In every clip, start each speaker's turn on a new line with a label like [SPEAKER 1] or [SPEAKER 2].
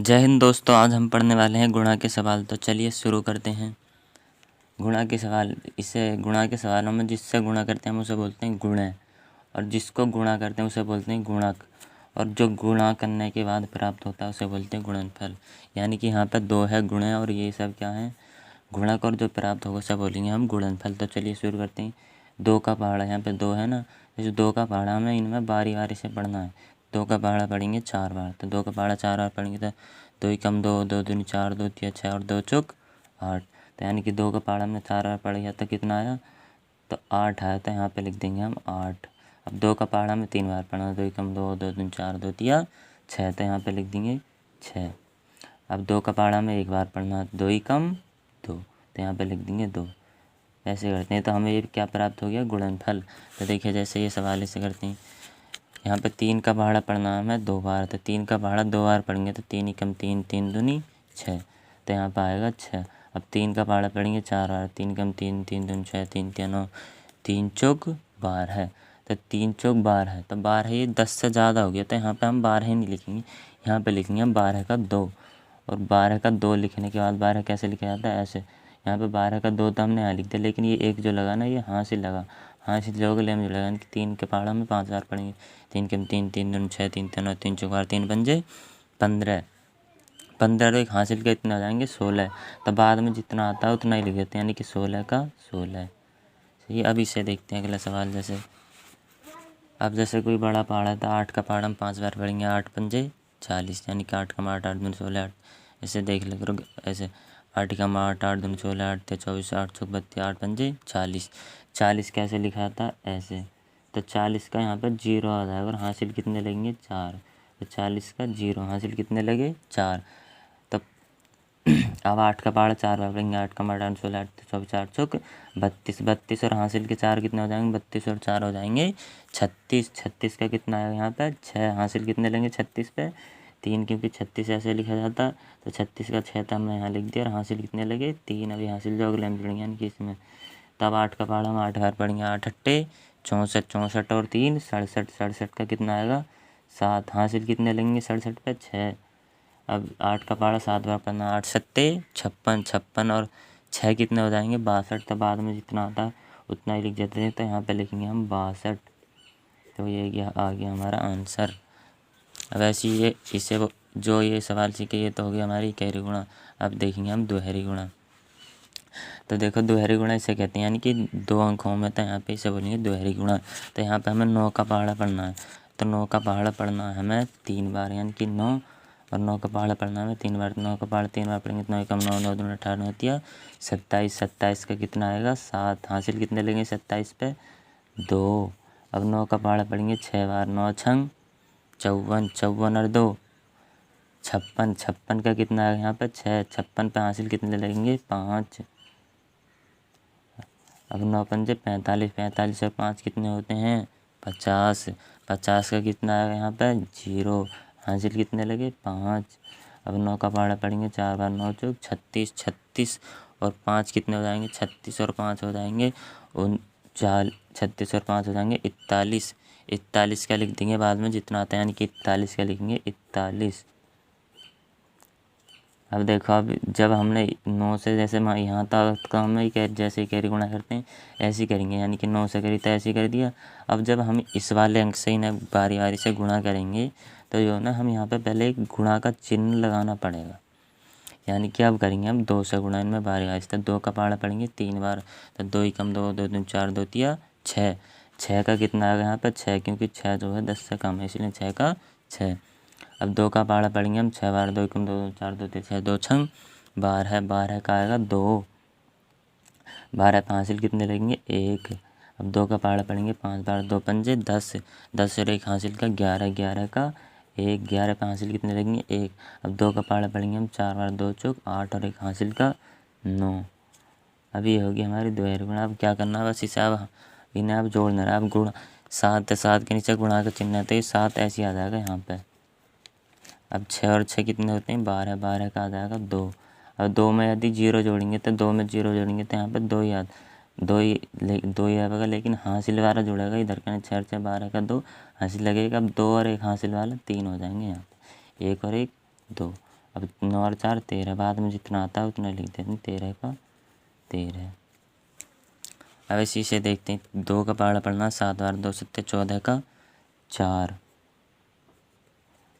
[SPEAKER 1] जय हिंद दोस्तों, आज हम पढ़ने वाले हैं गुणा के सवाल। तो चलिए शुरू करते हैं। गुणा के सवाल, इसे गुणा के सवालों में जिससे गुणा करते हैं हम उसे बोलते हैं गुणय, और जिसको गुणा करते हैं उसे बोलते हैं गुणक, और जो गुणा करने के बाद प्राप्त होता है उसे बोलते हैं गुणनफल। यानी कि यहाँ पर दो है गुणय और ये सब क्या है, गुणक, और जो प्राप्त होगा उसे बोलेंगे हम गुणनफल। तो चलिए शुरू करते हैं। दो का पहाड़ा, यहाँ पे दो है ना, जैसे दो का पहाड़ा हमें इनमें बारी बारी से पढ़ना है। दो का पहाड़ा पढ़ेंगे 4 बार, तो दो का पहाड़ा 4 बार पढ़ेंगे तो दो ही कम दो, दो दूनी 4, दो तिया 6 और दो चौक 8। तो यानी कि दो का पहाड़ा हमने 4 बार पढ़ गया तो कितना आया, तो 8 आया। तो यहाँ पे लिख देंगे हम 8। अब दो का पहाड़ा में 3 बार पढ़ना, दो ही कम दो, दो दूनी 4, दो तिया 6, तो यहाँ पे लिख देंगे 6। अब दो का पहाड़ा में 1 बार पढ़ना, दो ही कम 2, तो यहाँ पे लिख देंगे 2। ऐसे करते हैं तो हमें ये क्या प्राप्त हो गया, गुणनफल। तो देखिए जैसे ये सवाल ऐसे करते हैं। यहाँ पे 3 का पहाड़ा पढ़ना है हमें 2 बार, तो 3 का पहाड़ा 2 बार पढ़ेंगे तो 3 ही कम 3, 3 दूनी 6, तो यहाँ पर आएगा 6। अब 3 का पहाड़ा पढ़ेंगे 4 बार, 3 कम 3, 3 दूनी 6, 3 तिया 9, 3 चौक 12 है। तो 3 चौक 12 है, तो 12 ये 10 से ज़्यादा हो गया, तो यहाँ पे हम 12 ही नहीं लिखेंगे, यहाँ पे लिखेंगे हम 12 का 2। और 12 का 2 लिखने के बाद 12 कैसे लिखा जाता है, ऐसे। यहाँ पे 12 का 2 तो हमने यहाँ लिख दिया, लेकिन ये एक जो लगा ना, ये हासिल लगा, हासिल जोड़ ले हम जो लगा, यानी कि 3 के पहाड़ा में 5 बार पढ़ेंगे। 3 कम 3, 3 दूनी 6, 3 तिया 9, 3 चौक 12, 3 पंजे 15, 15 तो एक हासिल के इतने हो जाएंगे 16। तो बाद में जितना आता है उतना ही लिख देते हैं, यानी कि 16 का 16। सही। अब इसे देखते हैं अगला सवाल। जैसे अब जैसे कोई बड़ा पहाड़ा है तो 8 का पहाड़ा हम 5 बार पढ़ेंगे, 8 पंजे 40, यानी कि 8 कम 8, 8 दूनी 16, 8। ऐसे देख ले करो, ऐसे 8 कम 8, 8 दूनी 16, 8 24, 8 चौक 32, 8 पंजे 40। 40 कैसे लिखा था, ऐसे। तो 40 का यहाँ पर 0 आ जाएगा और हासिल कितने लगेंगे, 4। तो 40 का 0, हासिल कितने लगे, 4। तब अब 8 का पहाड़ा 4 बार पढ़ेंगे, 8 कम 8, 8 16, 8 24, 8 चौक 32, 32 और हासिल के 4 कितने हो जाएंगे, 32 और 4 हो जाएंगे 36। 36 का कितना आएगा यहाँ पर 6, हासिल कितने लेंगे 36 पे 3, क्योंकि 36 ऐसे लिखा जाता है। तो 36 का 6 तो हमने यहाँ लिख दिया और हासिल कितने लगे 3। अभी हासिल जो अगले में पढ़ेंगे, यानी कि इसमें। तब 8 का पहाड़ा हम 8 बार पढ़ेंगे, 8 अट्ठे 64, 64 और 3 67, 67 का कितना आएगा 7, हासिल कितने लेंगे 67 पे 6। अब 8 का पहाड़ा 7 बार पढ़ना, 8 सत्ते 56, 56 और 6 कितने हो जाएंगे 62। तो बाद में जितना आता है उतना ही लिख देते हैं, तो यहाँ पे लिखेंगे हम 62। तो ये आ गया हमारा आंसर। अब ऐसे ये इसे जो ये सवाल सीखे ये तो हो गया हमारी इकाई गुणा। अब देखेंगे हम दोहरी गुणा। तो देखो दोहरी गुणा इसे कहते हैं, यानी कि 2 अंकों में, तो यहाँ पे इसे बोलेंगे दोहरी गुणा। तो यहाँ पे हमें 9 का पहाड़ा पढ़ना है, तो 9 का पहाड़ा पढ़ना है हमें 3 बार, यानी कि 9, और 9 का पहाड़ा पढ़ना है हमें 3 बार। 9 का पहाड़ा 3 बार पढ़ेंगे तो 9 कम 9, 9 दूनी 18, 9 तिया 27, 27 का कितना आएगा 7, हासिल कितने लेंगे 27 पे 2। अब 9 का पहाड़ा पढ़ेंगे 6 बार, 9 छंग 54, 54 और 2 56, 56 का कितना आएगा यहाँ पे 6, 56 पे हासिल कितने लगेंगे 5। अब 9 पंजे 45, 45 और 5 कितने होते हैं 50, 50 का कितना आएगा यहाँ पे 0, हासिल कितने लगे 5। अब 9 का पहाड़ा पढ़ेंगे 4 बार, 9 चौक 36, 36 और 5 कितने हो जाएंगे 36 और 5 हो जाएंगे 36 और 5 हो जाएंगे 41। 41 का लिख देंगे बाद में जितना आता है, यानी कि 41 का लिखेंगे 41। अब देखो, अब जब हमने 9 से जैसे यहाँ तक का हम जैसे कैरी गुणा करते हैं ऐसे ही करेंगे, यानी कि 9 से करी तो ऐसे ही कर दिया। अब जब हम इस वाले अंक से ही ना बारी बारी से गुणा करेंगे तो जो ना हम यहाँ पे पहले एक गुणा का चिन्ह लगाना पड़ेगा, यानी कि अब करेंगे हम 2 से गुणा इनमें बारी बारी से। 2 का पहाड़ा पढ़ेंगे 3 बार, तो 2 ही कम 2, 2 दूनी 4, 2 तिया 6, 6 का कितना आएगा यहाँ पर 6, क्योंकि 6 जो है 10 से कम है, इसलिए 6 का 6। अब 2 का पहाड़ा पढ़ेंगे हम 6 बार, 2 कम 2, 4, 2 तिया 6, 2 छंग 12, 12 का आएगा 2, 12 पे हासिल कितने लगेंगे 1। अब 2 का पहाड़ा पढ़ेंगे 5 बार, 2 पंजे 10, 10 और 1 हासिल का 11, 11 का 1, 11 पे हासिल कितने लगेंगे 1। अब 2 का पहाड़ा पढ़ेंगे हम 4 बार, 2 चौक 8 और 1 हासिल का 9। अब ये होगी हमारी दोहरी गुणा। अब क्या करना है, बस इसे अब इन्हें अब जोड़ना है। अब गुणा 7 है, 7 के नीचे गुणा का चिन्ह है, तो ये 7 ऐसे आ जाएगा यहाँ पे। अब 6 और 6 कितने होते हैं 12, 12 का आ जाएगा 2। अब 2 में यदि 0 जोड़ेंगे तो 2 में 0 जोड़ेंगे तो यहाँ पे 2 ही दो ही आएगा, लेकिन हासिल वाला जुड़ेगा इधर का, 6 से 12 का 2 हासिल लगेगा। अब 2 और 1 हासिल वाला 3 हो जाएंगे यहाँ पे, 1 और 1 2। अब 9 और 4 13, बाद में जितना आता है उतना लिख देते हैं, 13 का 13। अब इसी से देखते हैं 2 का पहाड़ा पढ़ना, 7 बार 2 सत्ते 14 का 4।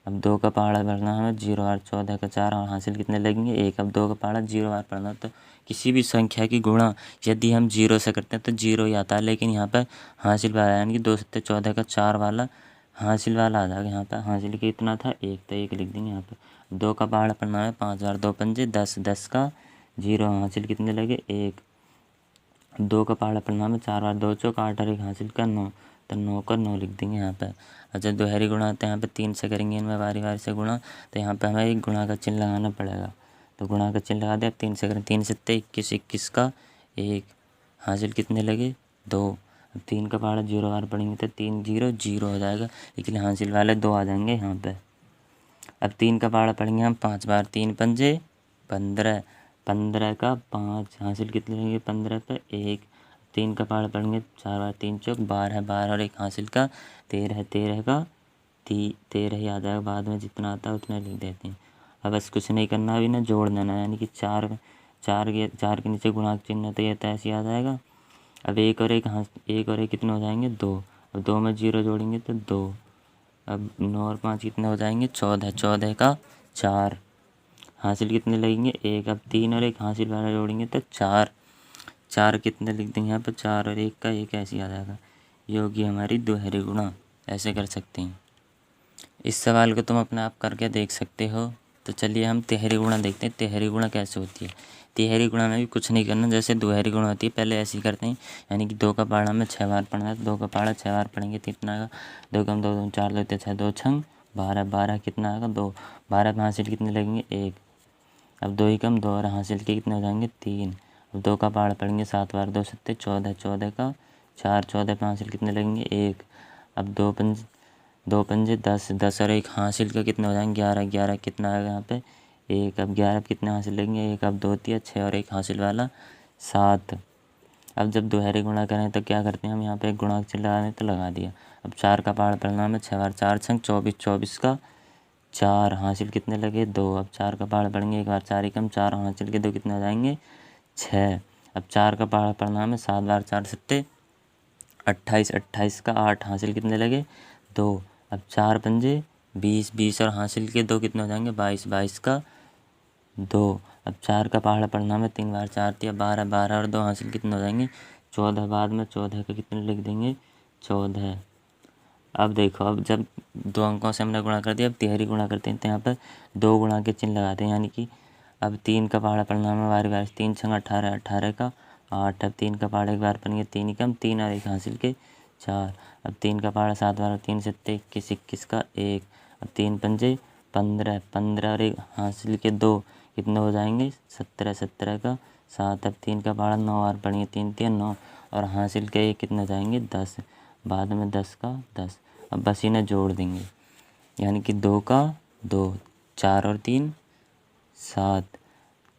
[SPEAKER 1] अब 2 का पहाड़ा पढ़ना हमें 0 और 14 का 4, और हासिल कितने लगेंगे 1। अब 2 का पहाड़ा 0 बार पढ़ना, तो किसी भी संख्या की गुणा यदि हम 0 से करते हैं तो 0 ही आता है, लेकिन यहाँ पर हासिल वाला यानी कि 2 सत्ते 14 का 4 वाला हासिल वाला आ जाएगा। यहाँ पर हासिल कितना था 1, तो 1 लिख देंगे यहाँ पर। 2 का पहाड़ा पढ़ना है 5 बार 2 पंजे 10, 10 का 0, हासिल कितने लगे 1। 2 का पहाड़ा पढ़ना में 4 बार 2 चौक 8 और 1 हासिल का 9, तो 9 का 9 लिख देंगे यहाँ पर। अच्छा, दोहरी गुणा आते हैं यहाँ पे 3 से करेंगे इनमें बारी बारी से गुणा, तो यहाँ पे हमें एक गुणा का चिन्ह लगाना पड़ेगा, तो गुणा का चिन्ह लगा दिया। अब 3 से करें, 3 सत्ते 21, 21 का 1, हासिल कितने लगे 2। अब 3 का पहाड़ा 0 बार पढ़ेंगे तो 3 0 0 हो जाएगा, लेकिन हासिल वाले 2 आ जाएंगे यहाँ पर। अब 3 का पहाड़ा पढ़ेंगे हम 5 बार 3 पंजे 15, 15 का 5, हासिल कितने लेंगे 15 पे 1। 3 का पहाड़ा पढ़ेंगे 4 बार 3 चौक 12, 12 और 1 हासिल का 13, 13 का 13 ही आ जाएगा, बाद में जितना आता है उतना लिख देते हैं। अब बस कुछ नहीं करना, अभी ना जोड़ देना, यानी कि 4 4 के नीचे गुणा का चिन्ह तो ये तो ऐसे आ जाएगा। अब 1 और 1 कितने हो जाएंगे 2, अब 2 में 0 जोड़ेंगे तो 2। अब 9 और 5 कितने हो जाएंगे 14, 14 का 4, हासिल कितने लगेंगे 1। अब 3 और 1 हासिल वाला जोड़ेंगे तो 4, 4 कितने लिख देंगे यहाँ पर 4 और 1 का 1 ऐसे ही आ जाएगा। ये होगी हमारी दोहरी गुणा, ऐसे कर सकते हैं। इस सवाल को तुम अपने आप करके देख सकते हो। तो चलिए हम तिहरी गुणा देखते हैं, तिहरी गुणा कैसे होती है। तिहरी गुणा में भी कुछ नहीं करना, जैसे दोहरी गुणा होती है पहले ऐसे ही करते हैं, यानी कि 2 का पहाड़ा में 6 बार पढ़ना है, तो 2 का पहाड़ा 6 बार पढ़ेंगे तो कितना आएगा 2 कम 2 2 4 2 6 2 छंग 12, 12 कितना आएगा 2, 12 में हासिल कितने लगेंगे 1। अब 2 ही कम 2 और हासिल के कितने हो जाएंगे 3। अब 2 का पहाड़ा पढ़ेंगे 7 बार 2 सत्ते 14, 14 का 4, 14 पे हासिल कितने लगेंगे 1। अब 2 पंजे 10, 10 और 1 हासिल का कितने हो जाएंगे 11, 11 कितना आएगा यहाँ पे 1। अब 11 कितने हासिल लगेंगे 1, अब 2 तिया 6 और 1 हासिल वाला 7। अब जब दोहरे गुणा करें तो क्या करते हैं हम, यहाँ पे एक गुणा का चिन्ह लगा दें तो लगा दिया। अब 4 का पहाड़ा पढ़ना है 6 बार 4 छंग 24, 24 का 4, हासिल कितने लगे 2। अब 4 का पहाड़ा पढ़ेंगे 1 बार 4 ही कम 4, हासिल के 2 कितने हो जाएंगे 6। अब 4 का पहाड़ा पढ़ना है 7 बार 4 सत्ते 28, 28 का 8, हासिल कितने लगे 2। अब 4 पंजे 20, 20 और हासिल के 2 कितने हो जाएंगे 22, 22 का 2। अब 4 का पहाड़ा पढ़ना में 3 बार 4 तिया 12, 12 और 2 हासिल कितने हो जाएंगे 14, बाद में 14 का कितने लिख देंगे 14। अब देखो, अब जब 2 अंकों से हमने गुणा कर दिया, अब तिहरी गुणा करते हैं तो यहाँ पर 2 गुणा के चिन्ह लगाते हैं, यानी कि अब 3 का पहाड़ा पढ़ना में बारी बारी 3 छंग 18, 18 का 8। अब 3 का पहाड़ा एक बार पढ़ेंगे 3 ही कम 3 और 1 हासिल के 4। अब 3 का पहाड़ा 7 बार 3 सत्ते 21, 21 का 1। अब 3 पंजे 15, 15 और 1 हासिल के 2 कितने हो जाएंगे 17, 17 का 7। अब 3 का पहाड़ा 9 बार पढ़ेंगे 3 3 9 और हासिल के 1 कितने हो जाएंगे 10, बाद में 10 का 10। अब बस इन्हें जोड़ देंगे, यानी कि 2 का 2, 4 और 3 7,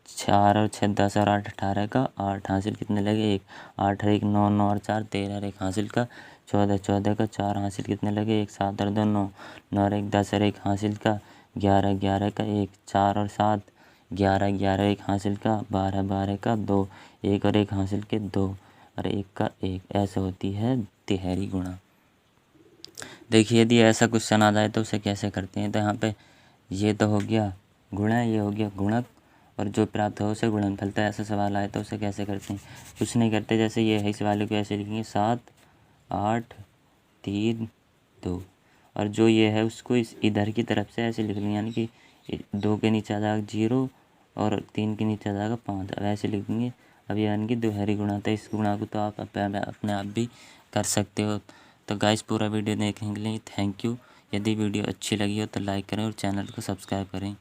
[SPEAKER 1] 4 और 6 10 और 8 18 का 8, हासिल कितने लगे 1, 8 और 1 9, 9 और 4 13 और 1 हासिल का 14, 14 का 4, हासिल कितने लगे 1, 7 और 2 9, 9 और 1 10 और 1 हासिल का 11, 11 का 1, 4 और 7 11, 11 1 हासिल का 12, 12 का 2, 1 और 1 हासिल के 2 और 1 का 1। ऐसे होती है तिहरी गुणा। देखिए, यदि ऐसा क्वेश्चन आ जाए तो उसे कैसे करते हैं। तो यहाँ पे ये तो हो गया गुणा, ये हो गया गुणक, और जो प्राप्त हो उसे गुणनफल। तो ऐसा सवाल आए तो उसे कैसे करते हैं, कुछ नहीं करते, जैसे ये है इस वाले को ऐसे लिखेंगे 7 8 3 2, और जो ये है उसको इस इधर की तरफ से ऐसे लिख लेंगे, यानी कि 2 के नीचे आ जाएगा 0 और 3 के नीचे आ जाएगा 5, अब ऐसे लिख देंगे। अब यानी कि दोहरी गुणा। तो इस गुणा को तो आप अपने आप भी कर सकते हो। तो गाइस, पूरा वीडियो देखने के लिए थैंक यू। यदि वीडियो अच्छी लगी हो तो लाइक करें और चैनल को सब्सक्राइब करें।